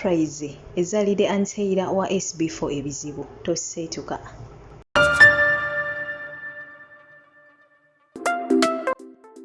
Surprise ezalidde Anteira wa SB4 ebizibu toseetuka.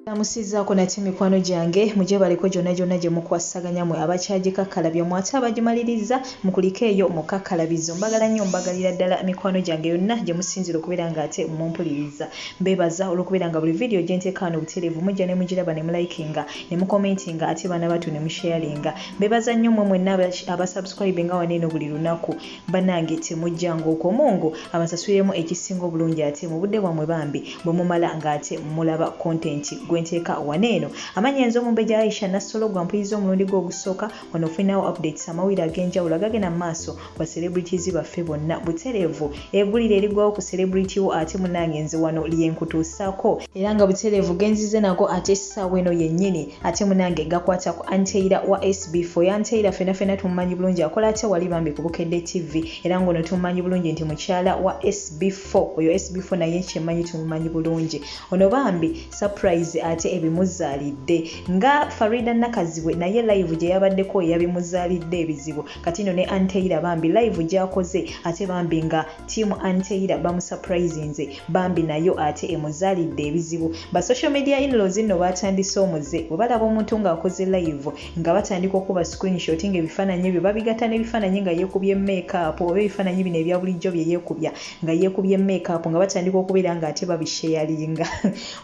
Namusizaako nate mikwano gyange muje baliko gyonna gye mukwasaganya mwe abakyagikakkala bye mwate abagimaliriza mukuliko eyo mukakkalabizo mbagala nnyo mbagalira ddala mikwano gyange yonna gye musinzira okubeera nga ate mumpuliriza mbeebaza olw'okubeera nga buli vidiyo gye nteeka wano butereevu mujja ne mugiraba ne mulikinga ne mukomentinga ate baana batu ne musharinga mbeebaza nnyo mmwe mwenna abasubscribinga wano eno buli lunaku bannange temujjanga okwomungu abasasuliremu ekisinga obulungi ate mu budde bwammwe bambi bwe mumala ng'ate mulaba kontenti nteeka waneeno amanyi enzo Mumbejja Aisha Nassolo gwampuliriza omulundi gw'ogusooka wano ofinawo updates amawulire ag'enjawulo agagenda mu maaso wa celebrities baffe bonna butereevu eggulire erigwawo ku celebrity wo ate munnange nze wano lyenkutuusaako era nga butereevu genzize nago ate essaawa eno yennyini ate munnange gakwata ku Anteira wa SB4 Anteira fenna tumumanyi bulungi akola ate wali bambi ku Bukedde TV era ng'ono tumumanyi bulungi nti mukyala wa SB4 oyo SB4 naye kyemmanyi tumumanyi bulungi ono bambi surprise ate ebimuzaalidde nga Farida Nakazibwe naye live gye yabaddeko yabimuzaalidde ebizibu kati no ne Anteira bambi live gy'akoze ate bambi nga tiimu Anteira bamusurprisinze bambi nayo ate emuzaalidde ebizibu ba social media in-laws nno batandise omuze bwe balaba omuntu ng'akoze live nga batandika okuba screenshot ng'ebifaananyi ebyo babigatta n'ebifaananyi nga yeekubye make-up oba ebifaananyi bino ebya bulijjo bye yeekubya nga yeekubye make-up nga batandika okubeera ng'ate babisharinga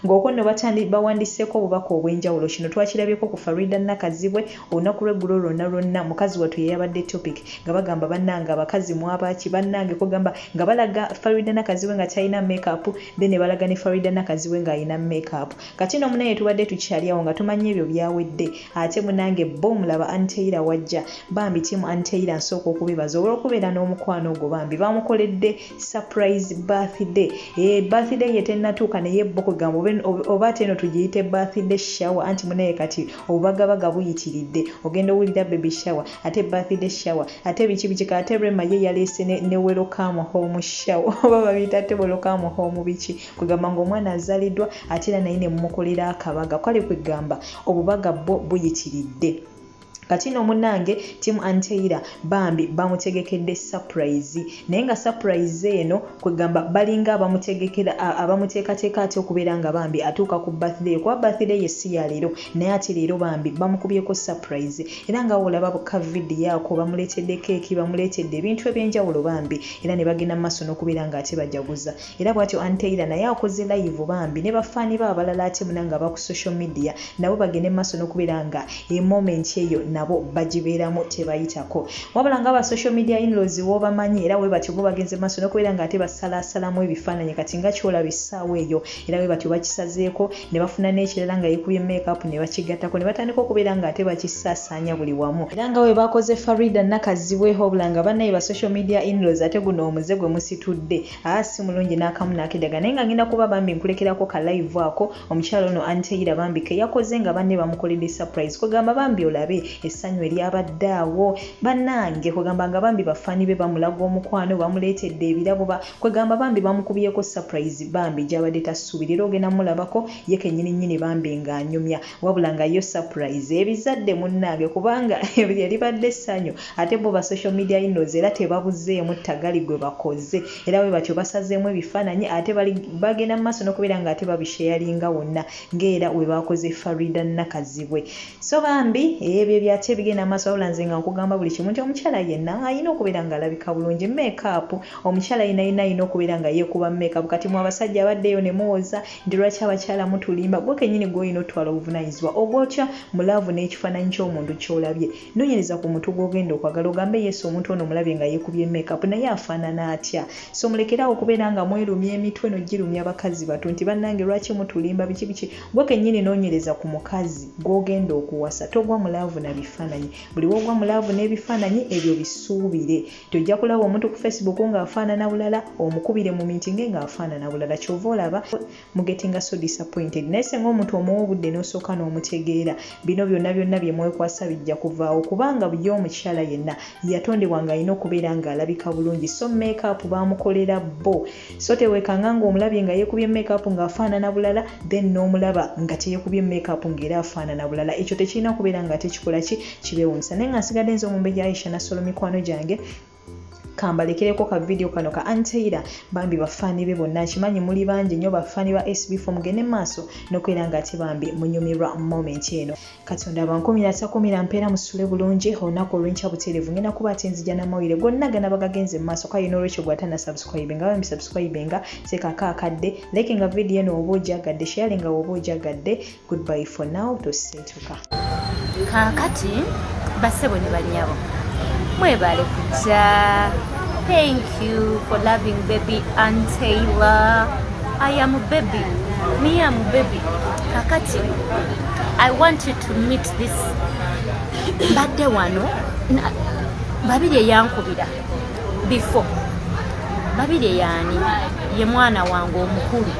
ng'okwo nno bawandiseeko obubaka obw'enjawulo kino twakirabyeko ku Farida Nakazibwe olunaku lw'eggulo lwonna mukazi wattu yeyabadde topic nga bagamba bannange abakazi mwabaki bannange kugamba nga balaga Farida Nakazibwe nga talina make-up then ne balaga ne Farida Nakazibwe ng'alina make-up kati no munaye tubadde tukyali awo nga tumanyi ebyo byawedde ate munange bo mulaba Anteira wajja bambi tiimu Anteira nsooka okubebaza olw'okubeera n'omukwano ogwo bambi bamukoledde surprise birthday birthday ye tennatuuka naye bo kugamba oba ate eno tugiyite birthday shower anti munaye kati obubagabaga buyitiridde ogenda owulira baby shower ate birthday shower ate biki ate Rema ye yaleese ne welcome home shower oba babiyita ate welcome home biki kugamba ng'omwana azaliddwa ate era naye ne mumukolera akabaga kwali kwegamba obubaga buyitiridde kati no munnange tiimu Anteira bambi bamutegekedde surprise naye nga surprise eno kwegamba balinga abamuteekateeka ate okubeera nga bambi atuuka ku birthday kuba birthday ye si ya leero naye ate leero bambi bamukubyeko surprise era nga olaba buka vidiyo ako bamuleetedde keeki bamuleetedde ebintu eby'enjawulo bambi era ne bagenda mu maaso n'okubeera nga ate bajaguza era bw'atyo Anteira naye akoze live bambi ne bafaani ba abalala ate munanga aba ku social media nabo bagende mu maaso n'okubeera nga moment eyo nabo bagibeeramu tebayitako wabula nga aba social media in-laws wobamanyi era we batyo bo bagenze maaso n'okubeera nga ate basalaasalamu ebifaananyi kati nga kyolaba essaawa eyo era we batyo bakisazeeko ne bafuna n'ekirala nga yeekubye make-up ne bakigattako ne batandika okubeera nga ate bakisaasaanya buli wamu era nga we bakoze Farida Nakazibwe wabula nga bannaye ba social media in-laws ate guno omuze gwe musitudde si mulungi n'akamu n'akedaga naye nga ngenda kuba bambi nkulekerako ka live ako omukyalo ono Anteira bambi ke yakoze nga banne bamukoledde surprise kugamba bambi olabe essanyu eryabadde awo bannange kugamba nga bambi bafaani be bamulaga omukwano bamuleetedde ebirabo kwegamba bambi bamukubyeko surprise bambi gyabadde tasuubirira ogenda mulabako ye kennyini bambi ng'anyumya wabula nga yo surprise ebizadde munnange kubanga yali badde essanyu ate bo ba social media in-laws era tebabuzeemu ttagali gwe bakoze era we batyo basazeemu ebifaananyi ate bagenda mu maaso n'okubeera nga ate babisharinga wonna ng'era we bakoze Farida Nakazibwe so bambi ebyo byate bigenda maaso wabula nze nga nkugamba buli kimu nti omukyala yenna alina okubeera ng'alabika bulungi make-up omukyala yenna alina okubeera nga yeekuba make-up kati mu abasajja abaddeyo ne muwoza nti lwaki abakyala mutulimba gwe kennyini gw'olina otwala obuvunaanyizibwa ogwokya mulaavu n'ekifaananyi ky'omuntu ky'olabye noonyereza ku muntu gw'ogenda okwagala ogambe yesu omuntu ono mulabye nga yeekubye make-up naye afaanana atya so mulekeraawo okubeera nga mwerumya emitwe n'ogirumya abakazi bato nti bannange lwaki mutulimba biki gwe kennyini noonyereza ku mukazi gw'ogenda okuwasa togwa mulaavu na bifaananyi buli wogwa mulaavu n'ebifaananyi ebyo bisuubire tojja kulaba omuntu ku Facebook ng'afaanana bulala omukubire mu meeting ng'afaanana bulala kyova olaba mu getting so disappointed naye senga omuntu omuwa obudde n'osooka n'omutegeera bino byonna bye mwekwasa bijja kuvaawo kubanga buli omukyala yenna yatondebwa ng'alina okubeera ng'alabika bulungi so make-up bamukolera bo so teweekanga ng'omulabye nga yeekubye make-up ng'afaanana bulala then n'omulaba nga teyeekubye make-up ng'era afaanana bulala ekyo tekirina kubeera nga tekikola ki ki kibewunyisa naye nga nsigadde nze omumbejja Aisha Nassolo mikwano gyange kambalekereko ka video kano ka Anteila bambi bafaani be bonna kimanyi muli bangi nnyo bafaani ba SB4 mugende maaso n'okwera nga ate bambi munyumirwa moment eno Katonda bankumira atakumira mpeera musule bulungi olunaku olw'enkya butereevu ngenda kuba ate nzija n'amawulire gonna gana bagagenze mu maaso kayi n'olwekyo gwatana subscribe nga bambi subscribe nga teekako akadde like nga video eno oba ogyagadde share nga oba ogyagadde goodbye for now toseetuka kaakati bassebo ne bannyabo mwebale kujja. Thank you for loving baby Anteila. I am a baby. Me am a baby. Kakati, I want you to meet this badde wano. Babiri yankubira before. Babiri yani ye mwana wange omukulu.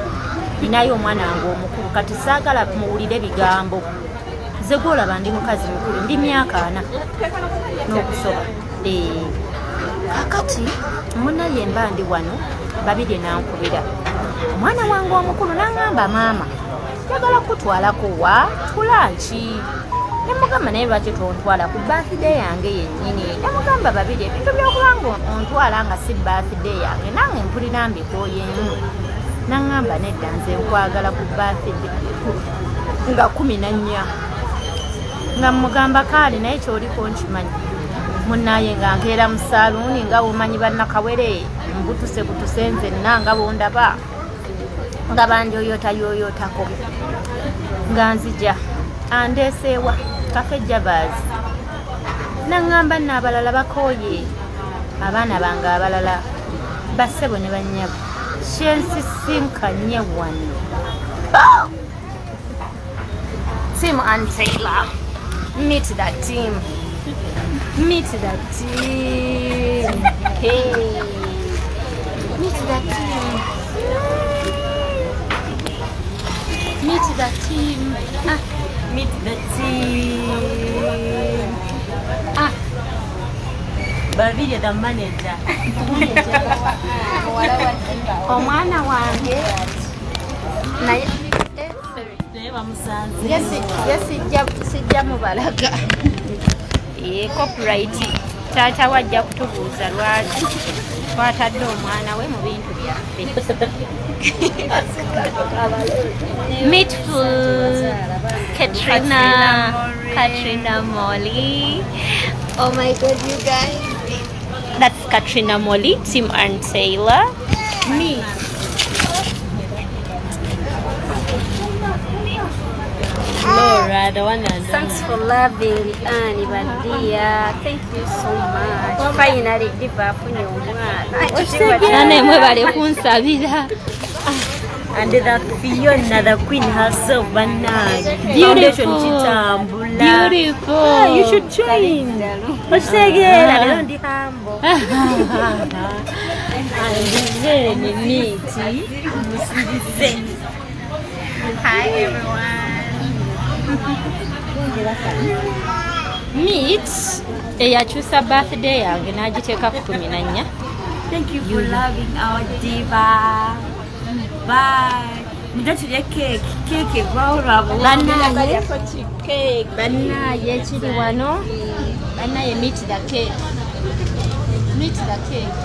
Inayo omwana wange omukulu kati saagala muwulire bigambo. Ze gwolaba ndi mukazi mukulu ndi myaka 4 n'okusoba. Kakati muna yemba ndi wano babiri nankubira omwana wange omukulu n'angamba maama njagala kutwalako wa tulanki nemugamba naye lwaki tontwala ku birthday yange yennyini nemugamba babiri ebintu by'okubanga ontwala nga si birthday yange nange mpulira mbikooyemu n'angamba nedda nze nkwagala ku birthday nga 14 nga mugamba kaali naye kyoliko nkimanyi munaye nga nkeera mu saaluuni nga bumanyi bannakawere mbutuse nze nanga bondaba nga bandyoyotako nga nzija andeeseewa kafe javaazi naŋŋamba n'abalala bakooye abaana bange abalala bassebo ne bannyabo kyensisinkanye wano Team Anteila. Meet that team. Meet that team. Hey. Meet that team. Meet that team. Ah. Meet the team. Ah. Babiri the manager. Omwana wange. Naye sijja mubalaga copyright taata wajja kutubuuza lwaki twatadde omwana we mu bintu byaffe Meetful Katrina Molly. Oh my god, you guys, that's Katrina Molly, Team Anteila. Me, Laura, the one and thanks for loving Annie Bandia. Thank you so much. Finally, give up on your one. And the Fiona, the queen herself, beautiful. Beautiful. Ah, you should join. What's again? I don't be humble. And then hi everyone. Meet eyakyusa birthday yange n'agiteeka 14. Thank you for loving our diva. Bye. Mujatulye cake gwawulabo bannaye kiri wano bannaye meet the cake. Meet the cake.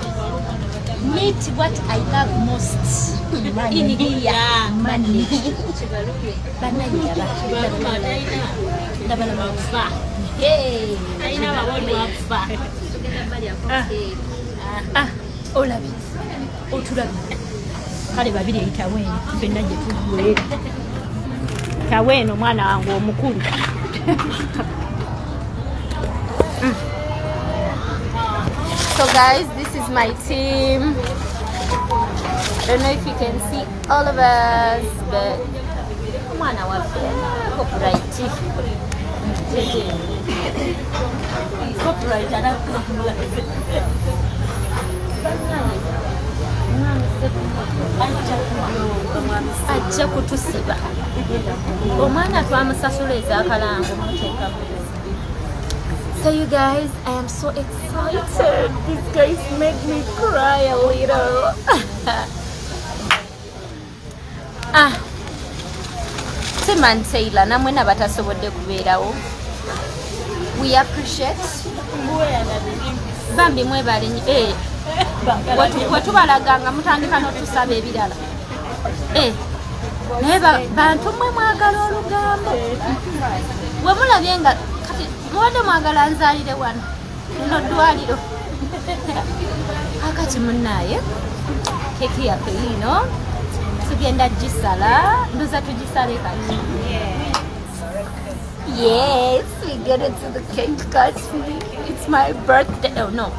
Meet what I love most in here. Money. Bannaye hey, I olabi otulabi kale babiri eyitaweeno fenna gye tuggweera taweeno mwana wange omukulu. So guys, this is my team. I don't know if you can see all of us, but mwana waffe copyright ajja kutusiba omwana twamusasula ezakalango. So you guys, I am so excited. These guys make me cry a little. Team Anteila namwe nabatasobodde kubeerawo we appreciate bambi mwebale wetubalaganga mutandika n'otusaba ebirala naye bantu mwe mwagala olugambo we mulabye nga kati mubadde mwagala nzaalire wano luno ddwaliro akati munnaye keki yaffe yino tugenda gisala ndoza tugisale kati yes we get into the cake cutting. It's my birthday. Oh no,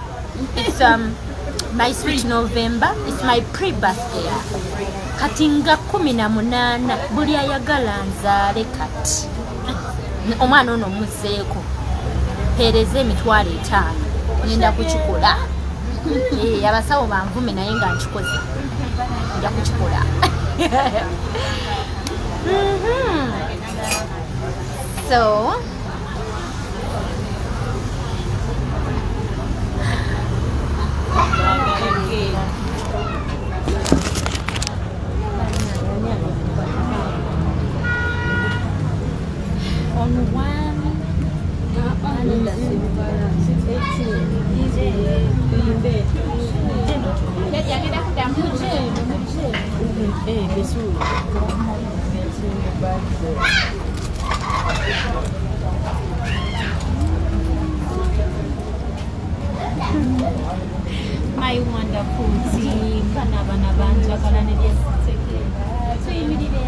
it's my sweet November. It's my pre-birthday. Katinga 18 buli ayagala nzaale kati omwana ono muzeeko pereze emitwalo 5 ngenda kukikola abasawo banvume naye nga nkikoze nja kukikola so on one my wonderful team bana banja kalane lyesiteke tuyimirire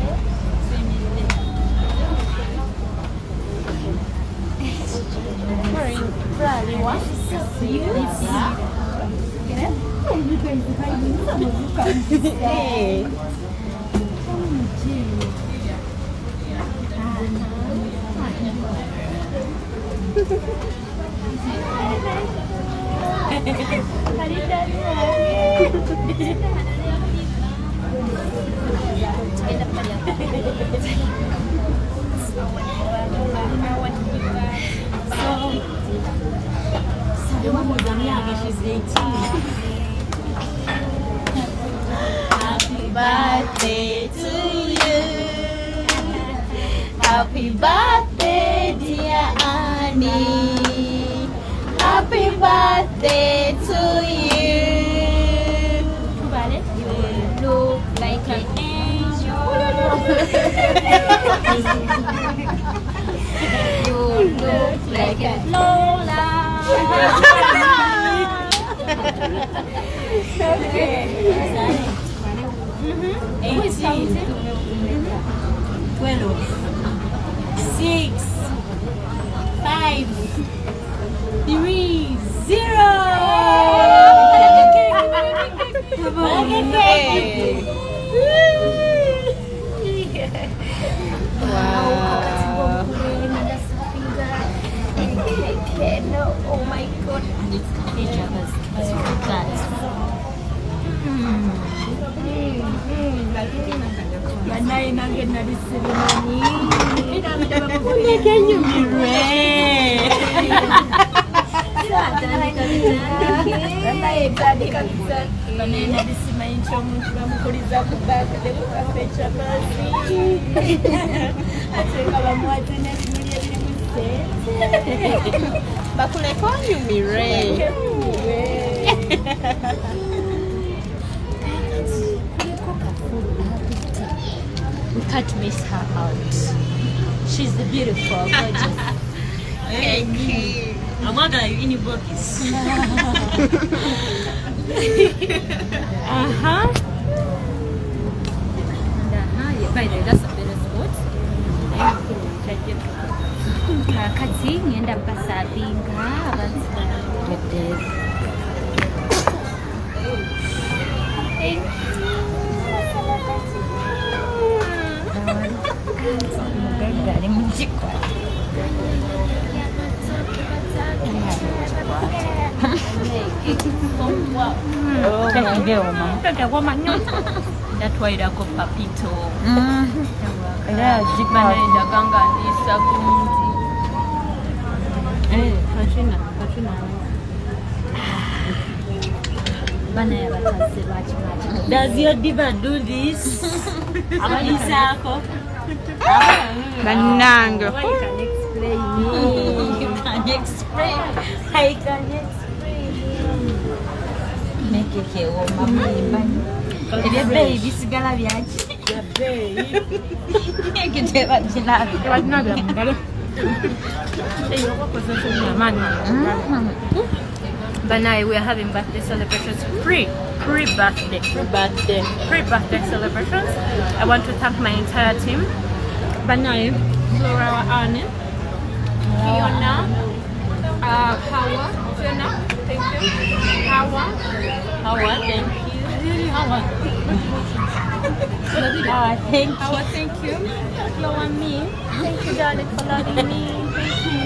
Happy birthday to you. Happy birthday, dear Annie. Happy birthday to you. You look like an angel. You look like a Lola. Okay. 18, 12, 6, 5, 3, 0. Wow. Oh my God. And it's contagious. We can't miss her out. She's beautiful, gorgeous. Thank you. I'm not gonna any bookies. By the way, that's a better spot. Kati ngenda basavinga abantu Gari mujiko. Ndatwairako papito. Banaenda kangandisa kunzi. Katrina. Bana ya bataze bachi. Does your diva do this? Abalisako. Banango. Can explain. explain it. You can't explain. I can explain. Make it here, mama. Ebyabeeyi bisigala byaki? Ekiteba kinabi. Ebadinaabira mu ngalo. Banai, we are having birthday celebrations. Pre-birthday celebrations. I want to thank my entire team. Banai, Flora, Anne, Fiona, Hawa, Fiona, thank you. Hawa, Thank you. Really, Hawa. thank you. Hawa, thank you. Flora, me. Thank you, darling, for loving me. Thank you.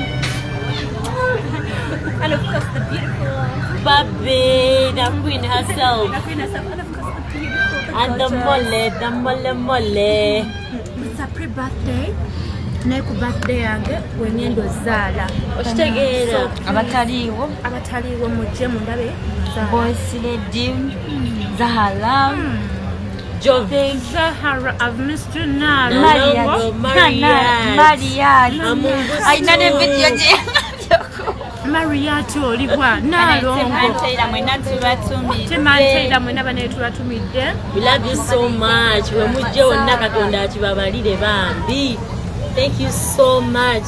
And of course, the beautiful one. Babe, the queen herself. And of course, the beautiful. And the mole. It's a pre-birthday. Neku birthday yange wengendo zaala. Okitegeera abataliiwo mujje mundabe. Boys Lady, Zahara, Jove, Zahara, I've missed you now. Mariat. Ayina ne video gye. Mariat olibwa nalongo. Temanteera mwena bane tubatumidde. We love you so much. We mujje wonna Katonda akibabalire bambi. Thank you so much.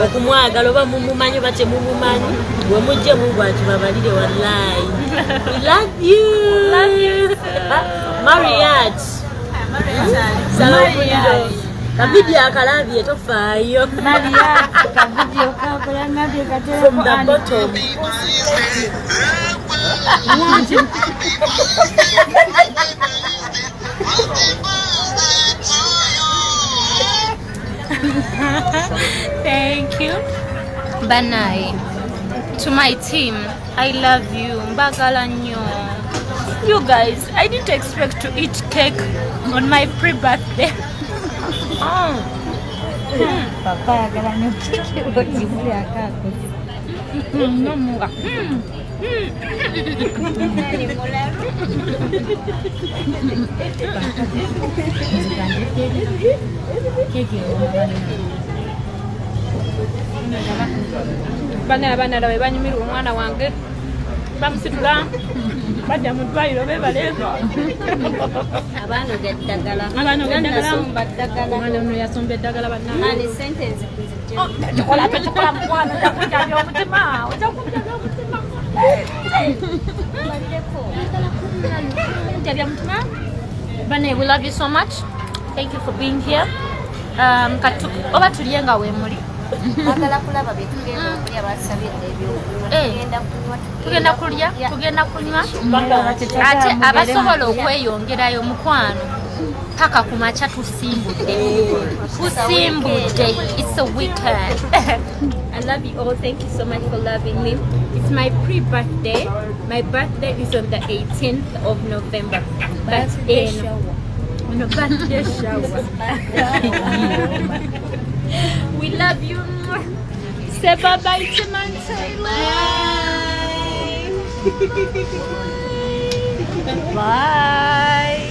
Okumwagala oba mumumanyi oba temumumanyi we mujje mungu akibabalire wallahi. We love you. Mariat. Kavidio akalabye tofaayo. Mariat, kavidio kakola nabye katero From the bottom. Thank you. Banai. To my team, I love you. Mbagala nnyo. You guys, I didn't expect to eat cake on my pre-birthday. Papa yagala nnyo kiki ogibule akaako. Nomunga. Bana bwe banyumirwa omwana wange bamusitula badda mu ddwaliro bebale Abaanoga eddagala. omwana ono yasomba eddagala bannange tekikola mukwano ojja kunjabya omutima Bane, we love you so much. Thank you for being here. Oba tulye nga weemuli. Bagala kulaba bye tugenda okulya basabidde Tugenda kulya, tugenda kunywa. Ate abasobola okweyongerayo mukwano paka ku makya tusimbudde. It's a weekend. I love you all. Thank you so much for loving me. It's my pre-birthday. My birthday is on the 18th of November. Birthday shower. We love you. Say bye-bye to Mantaylor. Bye.